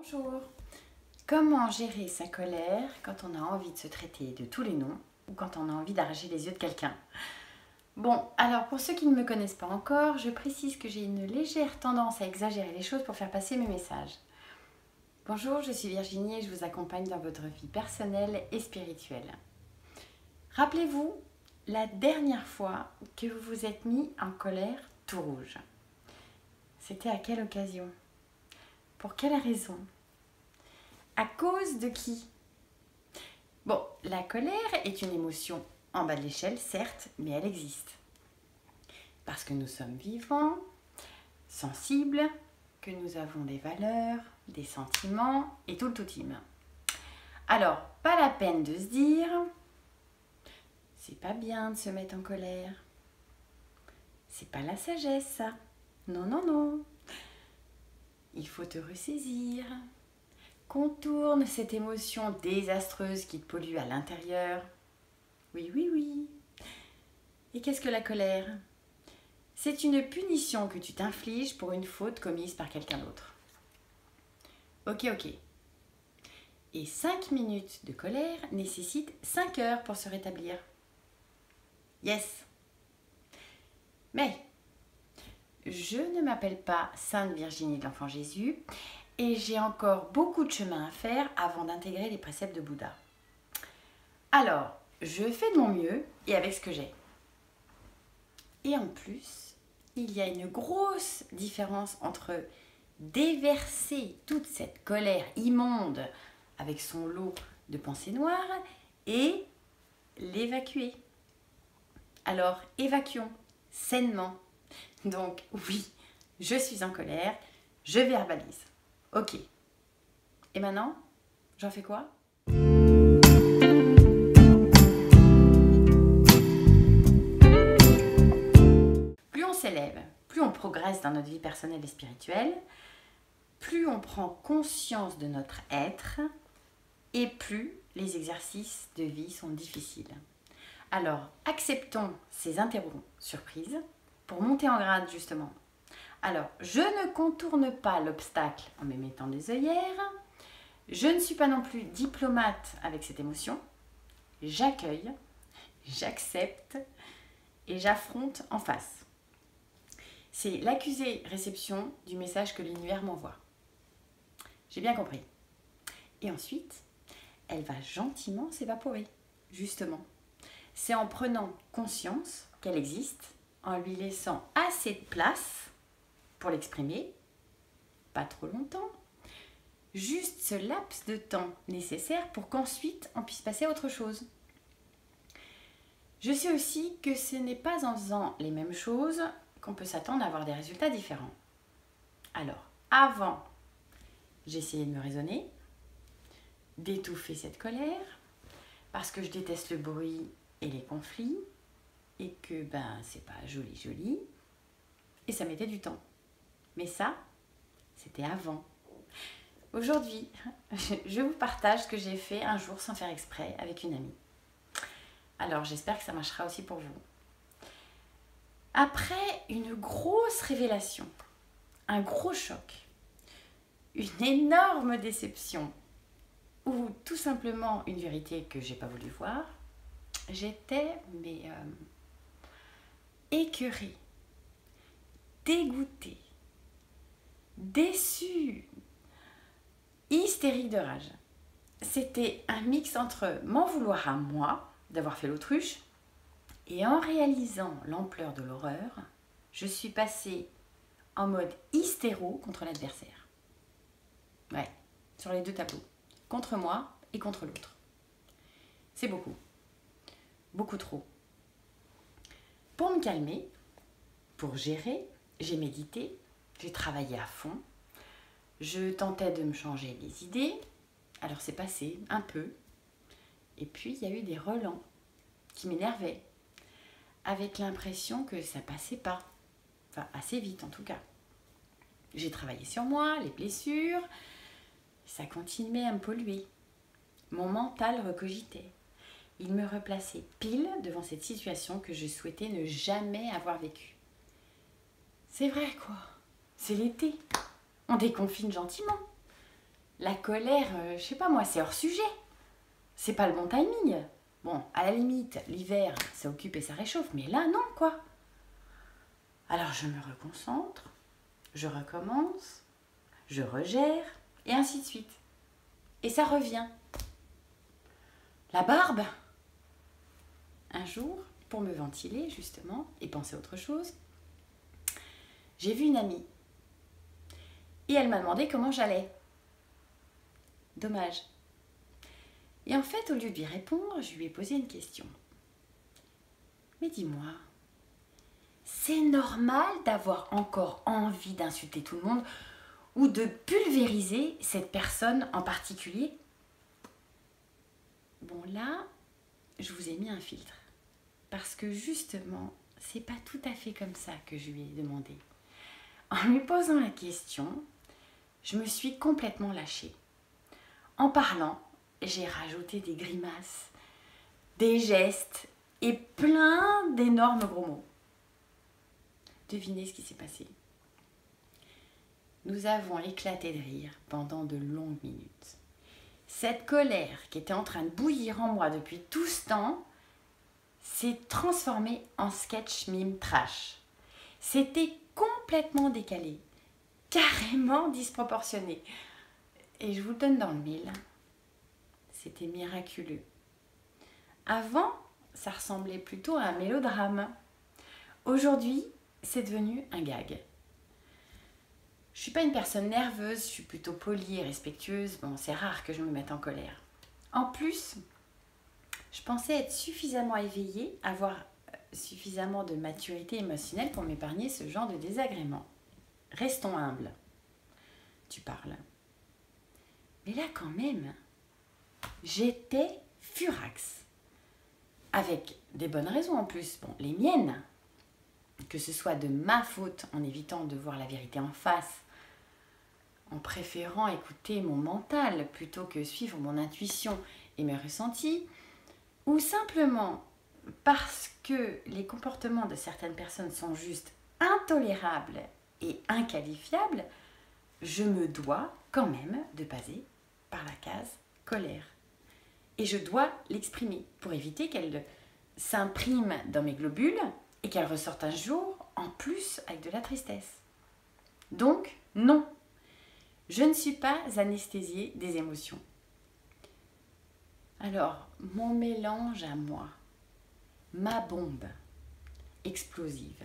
Bonjour. Comment gérer sa colère quand on a envie de se traiter de tous les noms ou quand on a envie d'arracher les yeux de quelqu'un? Bon, alors pour ceux qui ne me connaissent pas encore, je précise que j'ai une légère tendance à exagérer les choses pour faire passer mes messages. Bonjour, je suis Virginie et je vous accompagne dans votre vie personnelle et spirituelle. Rappelez-vous la dernière fois que vous vous êtes mis en colère tout rouge. C'était à quelle occasion? Pour quelle raison? À cause de qui? Bon, la colère est une émotion en bas de l'échelle, certes, mais elle existe. Parce que nous sommes vivants, sensibles, que nous avons des valeurs, des sentiments et tout le tout-team. Alors, pas la peine de se dire « c'est pas bien de se mettre en colère ». C'est pas la sagesse, ça. Non, non, non. Il faut te ressaisir. Contourne cette émotion désastreuse qui te pollue à l'intérieur. Oui, oui, oui. Et qu'est-ce que la colère? C'est une punition que tu t'infliges pour une faute commise par quelqu'un d'autre. Ok, ok. Et 5 minutes de colère nécessitent 5 heures pour se rétablir. Yes. Mais je ne m'appelle pas Sainte Virginie de l'Enfant Jésus et j'ai encore beaucoup de chemin à faire avant d'intégrer les préceptes de Bouddha. Alors, je fais de mon mieux et avec ce que j'ai. Et en plus, il y a une grosse différence entre déverser toute cette colère immonde avec son lot de pensées noires et l'évacuer. Alors, évacuons sainement. Donc, oui, je suis en colère, je verbalise. Ok. Et maintenant, j'en fais quoi? Plus on s'élève, plus on progresse dans notre vie personnelle et spirituelle, plus on prend conscience de notre être et plus les exercices de vie sont difficiles. Alors, acceptons ces interruptions surprises pour monter en grade justement. Alors, je ne contourne pas l'obstacle en me mettant des œillères. Je ne suis pas non plus diplomate avec cette émotion. J'accueille, j'accepte et j'affronte en face. C'est l'accusé-réception du message que l'univers m'envoie. J'ai bien compris. Et ensuite, elle va gentiment s'évaporer, justement. C'est en prenant conscience qu'elle existe, en lui laissant assez de place pour l'exprimer, pas trop longtemps, juste ce laps de temps nécessaire pour qu'ensuite on puisse passer à autre chose. Je sais aussi que ce n'est pas en faisant les mêmes choses qu'on peut s'attendre à avoir des résultats différents. Alors, avant, j'essayais de me raisonner, d'étouffer cette colère, parce que je déteste le bruit et les conflits, et que c'est pas joli, et ça mettait du temps. Mais ça, c'était avant. Aujourd'hui, je vous partage ce que j'ai fait un jour sans faire exprès avec une amie. Alors, j'espère que ça marchera aussi pour vous. Après une grosse révélation, un gros choc, une énorme déception, ou tout simplement une vérité que j'ai pas voulu voir, j'étais écœurée, dégoûtée, déçue, hystérique de rage. C'était un mix entre m'en vouloir à moi d'avoir fait l'autruche et en réalisant l'ampleur de l'horreur, je suis passée en mode hystéro contre l'adversaire. Ouais, sur les deux tableaux, contre moi et contre l'autre. C'est beaucoup, beaucoup trop. Pour me calmer, pour gérer, j'ai médité, j'ai travaillé à fond. Je tentais de me changer les idées, alors c'est passé un peu. Et puis il y a eu des relents qui m'énervaient, avec l'impression que ça passait pas, enfin assez vite en tout cas. J'ai travaillé sur moi, les blessures, ça continuait à me polluer. Mon mental recogitait. Il me replaçait pile devant cette situation que je souhaitais ne jamais avoir vécue. C'est vrai quoi, c'est l'été. On déconfine gentiment. la colère, je sais pas moi, c'est hors sujet. C'est pas le bon timing. Bon, à la limite, l'hiver, ça occupe et ça réchauffe, mais là, non, quoi. Alors je me reconcentre, je recommence, je regère, et ainsi de suite. Et ça revient. La barbe. Un jour, pour me ventiler, justement, et penser à autre chose, j'ai vu une amie. Et elle m'a demandé comment j'allais. Dommage. Et en fait, au lieu de lui répondre, je lui ai posé une question. Mais dis-moi, c'est normal d'avoir encore envie d'insulter tout le monde ou de pulvériser cette personne en particulier? Bon là, je vous ai mis un filtre. Parce que justement, c'est pas tout à fait comme ça que je lui ai demandé. En lui posant la question, je me suis complètement lâchée. En parlant, j'ai rajouté des grimaces, des gestes et plein d'énormes gros mots. Devinez ce qui s'est passé. Nous avons éclaté de rire pendant de longues minutes. Cette colère qui était en train de bouillir en moi depuis tout ce temps s'est transformée en sketch mime trash. C'était complètement décalé, carrément disproportionné. Et je vous le donne dans le mille. C'était miraculeux. Avant, ça ressemblait plutôt à un mélodrame. Aujourd'hui, c'est devenu un gag. Je suis pas une personne nerveuse, je suis plutôt polie et respectueuse. Bon, c'est rare que je me mette en colère. En plus, je pensais être suffisamment éveillée, avoir suffisamment de maturité émotionnelle pour m'épargner ce genre de désagrément. Restons humbles. Tu parles. Mais là, quand même, j'étais furax. Avec des bonnes raisons en plus. Bon, les miennes. Que ce soit de ma faute en évitant de voir la vérité en face, en préférant écouter mon mental plutôt que suivre mon intuition et mes ressentis, ou simplement parce que les comportements de certaines personnes sont juste intolérables et inqualifiables, je me dois quand même de passer par la case colère. Et je dois l'exprimer pour éviter qu'elle s'imprime dans mes globules et qu'elle ressorte un jour en plus avec de la tristesse. Donc, non, je ne suis pas anesthésiée des émotions. Alors, mon mélange à moi, ma bombe explosive,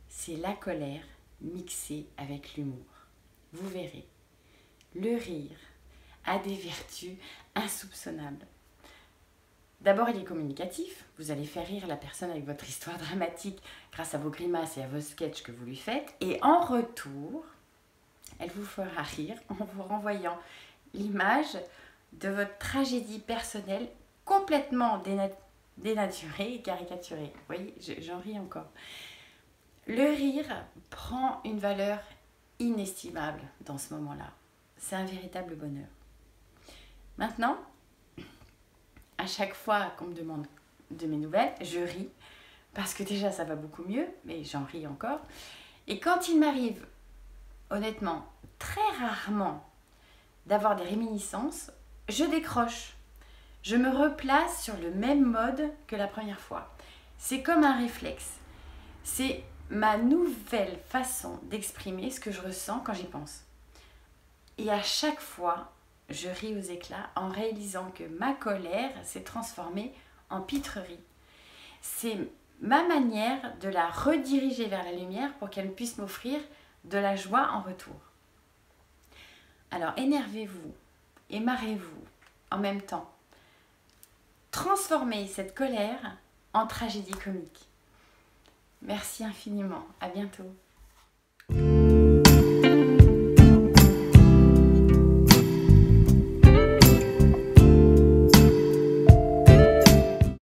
c'est la colère mixée avec l'humour. Vous verrez, le rire a des vertus insoupçonnables. D'abord, il est communicatif. Vous allez faire rire la personne avec votre histoire dramatique grâce à vos grimaces et à vos sketchs que vous lui faites. Et en retour, elle vous fera rire en vous renvoyant l'image de votre tragédie personnelle complètement dénaturée et caricaturée. Vous voyez, j'en ris encore. Le rire prend une valeur inestimable dans ce moment-là. C'est un véritable bonheur. Maintenant, à chaque fois qu'on me demande de mes nouvelles, je ris parce que déjà ça va beaucoup mieux, mais j'en ris encore. Et quand il m'arrive, honnêtement, très rarement d'avoir des réminiscences, je décroche. Je me replace sur le même mode que la première fois. C'est comme un réflexe. C'est ma nouvelle façon d'exprimer ce que je ressens quand j'y pense. Et à chaque fois, je ris aux éclats en réalisant que ma colère s'est transformée en pitrerie. C'est ma manière de la rediriger vers la lumière pour qu'elle puisse m'offrir de la joie en retour. Alors énervez-vous et marrez-vous en même temps. Transformez cette colère en tragédie comique. Merci infiniment. À bientôt.